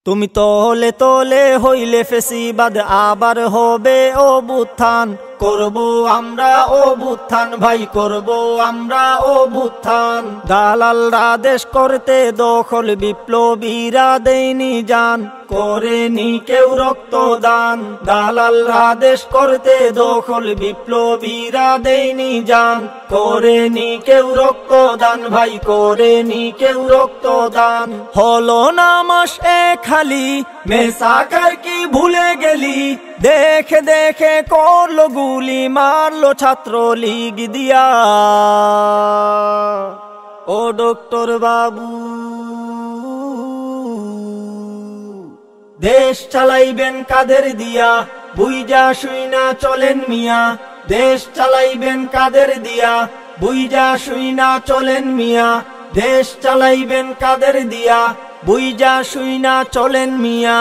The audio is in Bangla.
তুমি তলে তলে হইলে ফেসিবাদ আবার হবে অভ্যুত্থান করব আমরা অভ্যুত্থান ভাই করব আমরা অভ্যুত্থান দালালরা দেশ করতে দখল বিপ্লবীরা দেয়নি জান করেনি কেউ রক্তদান দালালরা দেশ করতে দখল বিপ্লবীরা দেয়নি জান করেনি কেউ রক্তদান ভাই করেনি কেউ রক্তদান হলো না মাস খালি মেসাকার কি ভুলে গেলি দেখে দেখে করলো গুলি মারলো ছাত্র লীগ দিয়া ও ডক্টর বাবু দেশ চালাইবেন কাদের দিয়া বুইজা শুইনা চলেন মিয়া দেশ চালাইবেন কাদের দিয়া বুইজা শুইনা চলেন মিয়া দেশ চালাইবেন কাদের দিয়া বুইজা শুইনা চলেন মিয়া।